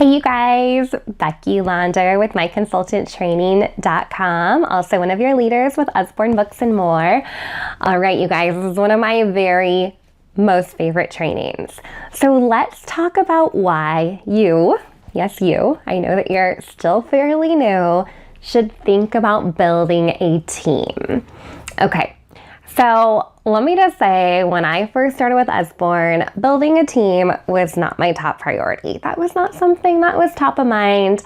Hey you guys, Becky Launder with myconsultanttraining.com, also one of your leaders with Usborne Books and More. All right, you guys, this is one of my very most favorite trainings. So let's talk about why you, yes you, I know that you're still fairly new, should think about building a team. Okay. So let me just say, when I first started with Usborne, building a team was not my top priority. That was not something that was top of mind.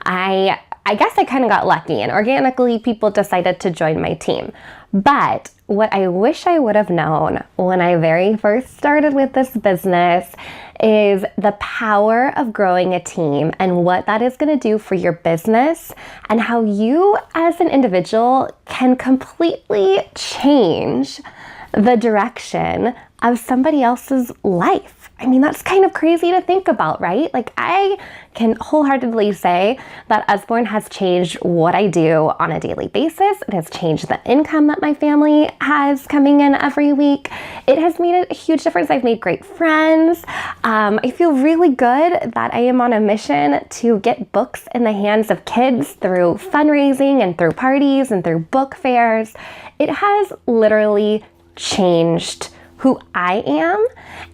I guess I kind of got lucky and organically people decided to join my team. But what I wish I would have known when I very first started with this business is the power of growing a team and what that is going to do for your business and how you as an individual can completely change the direction of somebody else's life. I mean, that's kind of crazy to think about, right? Like, I can wholeheartedly say that Usborne has changed what I do on a daily basis. It has changed the income that my family has coming in every week. It has made a huge difference. I've made great friends. I feel really good that I am on a mission to get books in the hands of kids through fundraising and through parties and through book fairs. It has literally changed who I am,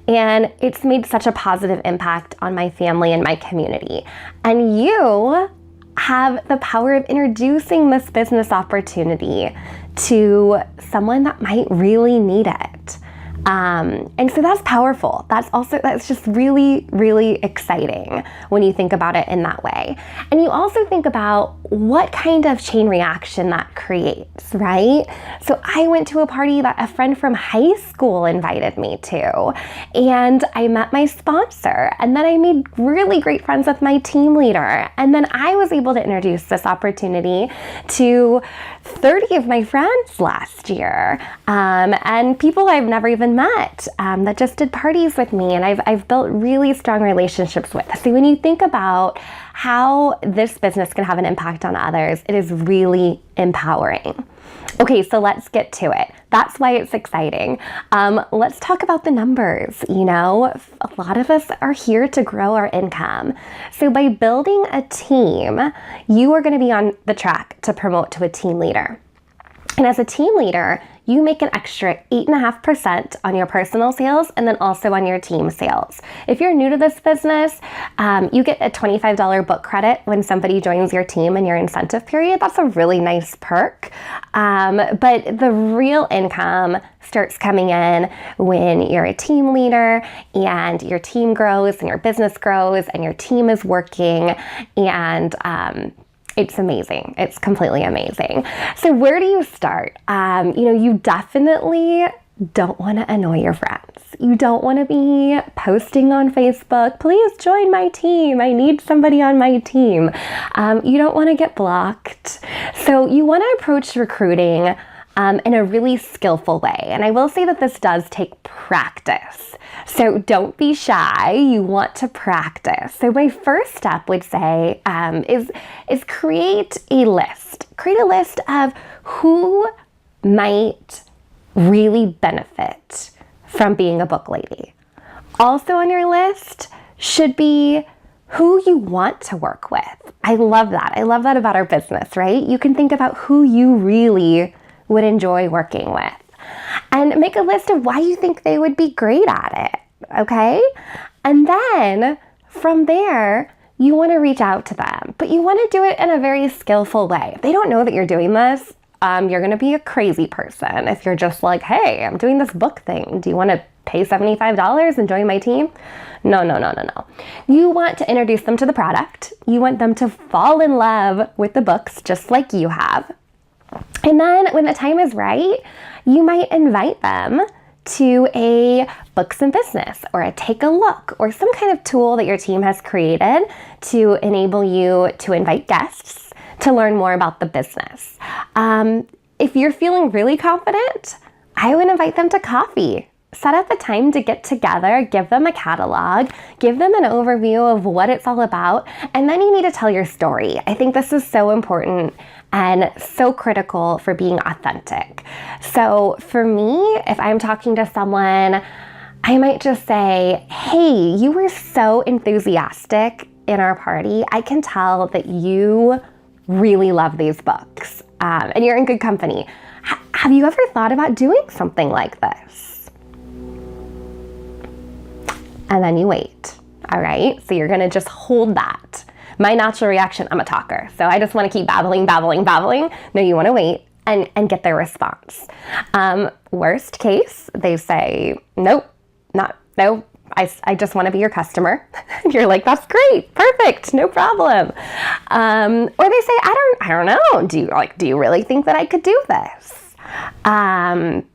and it's made such a positive impact on my family and my community. And you have the power of introducing this business opportunity to someone that might really need it. And so that's powerful. That's just really, really exciting when you think about it in that way. And you also think about what kind of chain reaction that creates, right? So I went to a party that a friend from high school invited me to, and I met my sponsor, and then I made really great friends with my team leader. And then I was able to introduce this opportunity to 30 of my friends last year, and people I've never even met that just did parties with me, and I've built really strong relationships with. So when you think about how this business can have an impact on others, it is really empowering. Okay, so let's get to it. That's why it's exciting. Let's talk about the numbers. You know, a lot of us are here to grow our income. So by building a team, you are going to be on the track to promote to a team leader. And as a team leader, you make an extra 8.5% on your personal sales and then also on your team sales. If you're new to this business, you get a $25 book credit when somebody joins your team in your incentive period. That's a really nice perk. But the real income starts coming in when you're a team leader and your team grows and your business grows and your team is working, and it's amazing. It's completely amazing. So where do you start? You definitely don't want to annoy your friends. You don't want to be posting on Facebook, please join my team. I need somebody on my team. You don't want to get blocked. So you want to approach recruiting in a really skillful way. And I will say that this does take practice. So don't be shy. You want to practice. So my first step would say is create a list. Create a list of who might really benefit from being a book lady. Also on your list should be who you want to work with. I love that. I love that about our business, right? You can think about who you really would enjoy working with and make a list of why you think they would be great at it, okay? And then from there, you want to reach out to them, but you want to do it in a very skillful way. If they don't know that you're doing this, you're going to be a crazy person if you're just like, hey, I'm doing this book thing. Do you want to pay $75 and join my team? No. You want to introduce them to the product. You want them to fall in love with the books just like you have. And then when the time is right, you might invite them to a books and business or a take a look or some kind of tool that your team has created to enable you to invite guests to learn more about the business. If you're feeling really confident, I would invite them to coffee. Set up a time to get together, give them a catalog, give them an overview of what it's all about, and then you need to tell your story. I think this is so important and so critical for being authentic. So for me, if I'm talking to someone, I might just say, hey, you were so enthusiastic in our party, I can tell that you really love these books, and you're in good company. Have you ever thought about doing something like this? And then you wait, all right? So you're gonna just hold that. My natural reaction, I'm a talker, so I just wanna keep babbling. No, you wanna wait and get their response. Worst case, they say, no, I just want to be your customer. You're like, that's great, perfect, no problem. Or they say, I don't know. Do you really think that I could do this? And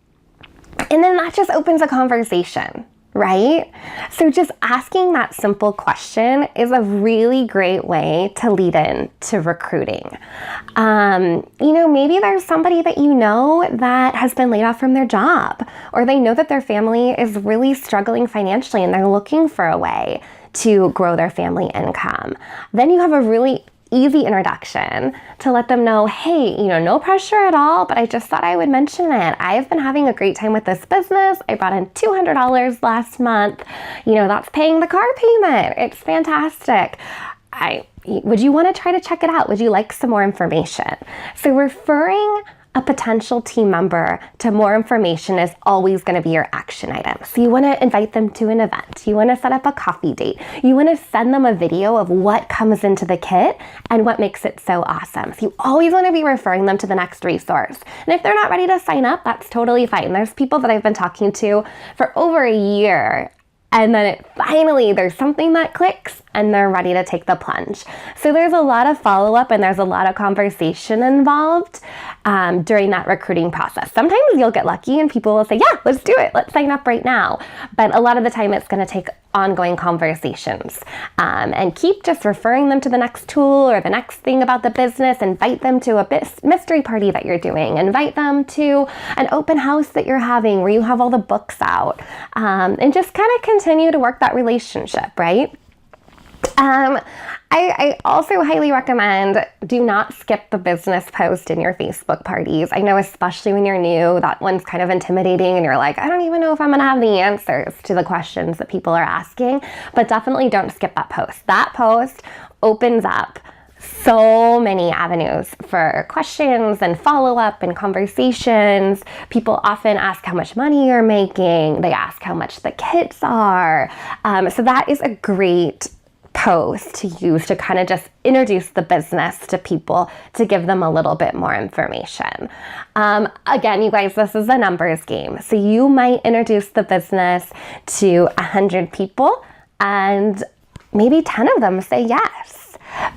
then that just opens a conversation, right? So just asking that simple question is a really great way to lead in to recruiting. Maybe there's somebody that you know that has been laid off from their job, or they know that their family is really struggling financially and they're looking for a way to grow their family income. Then you have a really easy introduction to let them know, hey, no pressure at all, but I just thought I would mention it. I've been having a great time with this business. I brought in $200 last month. That's paying the car payment. It's fantastic. Would you want to try to check it out? Would you like some more information? So referring a potential team member to more information is always going to be your action item. So you want to invite them to an event. You want to set up a coffee date. You want to send them a video of what comes into the kit and what makes it so awesome. So you always want to be referring them to the next resource. And if they're not ready to sign up, that's totally fine. There's people that I've been talking to for over a year, and then finally there's something that clicks and they're ready to take the plunge. So there's a lot of follow-up and there's a lot of conversation involved during that recruiting process. Sometimes you'll get lucky and people will say, yeah, let's do it. Let's sign up right now. But a lot of the time it's going to take ongoing conversations, and keep just referring them to the next tool or the next thing about the business. Invite them to a mystery party that you're doing. Invite them to an open house that you're having where you have all the books out, and just kind of continue to work that relationship, right? I also highly recommend do not skip the business post in your Facebook parties. I know, especially when you're new, that one's kind of intimidating and you're like, I don't even know if I'm gonna have the answers to the questions that people are asking, but definitely don't skip that post. That post opens up so many avenues for questions and follow-up and conversations. People often ask how much money you're making. They ask how much the kits are. So that is a great post to use to kind of just introduce the business to people, to give them a little bit more information. Again, you guys, this is a numbers game. So you might introduce the business to 100 people and maybe 10 of them say yes.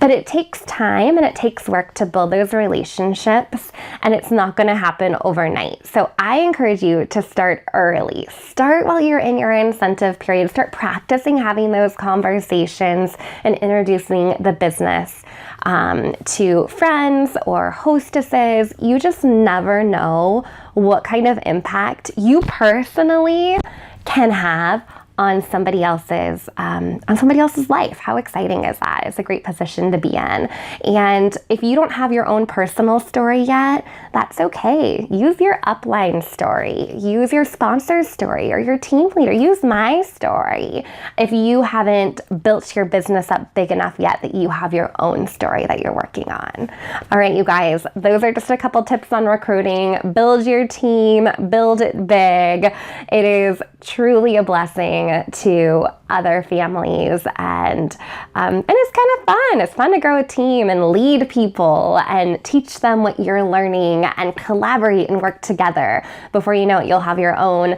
But it takes time and it takes work to build those relationships, and it's not going to happen overnight. So I encourage you to start early. Start while you're in your incentive period. Start practicing having those conversations and introducing the business to friends or hostesses. You just never know what kind of impact you personally can have on somebody else's life. How exciting is that? It's a great position to be in. And if you don't have your own personal story yet, that's okay. Use your upline story. Use your sponsor's story or your team leader. Use my story. If you haven't built your business up big enough yet that you have your own story that you're working on. All right, you guys, those are just a couple tips on recruiting. Build your team, build it big. It is truly a blessing to other families, and it's kind of fun. It's fun to grow a team and lead people and teach them what you're learning and collaborate and work together. Before you know it, you'll have your own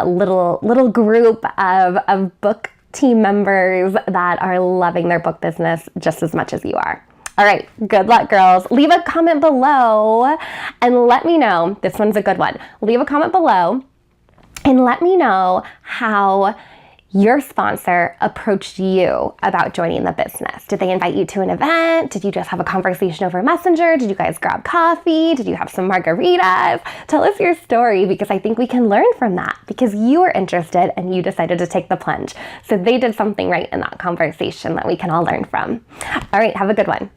little group of book team members that are loving their book business just as much as you are. All right, good luck, girls. Leave a comment below and let me know. This one's a good one. Leave a comment below and let me know how your sponsor approached you about joining the business. Did they invite you to an event? Did you just have a conversation over Messenger? Did you guys grab coffee? Did you have some margaritas? Tell us your story, because I think we can learn from that, because you were interested and you decided to take the plunge. So they did something right in that conversation that we can all learn from. All right, have a good one.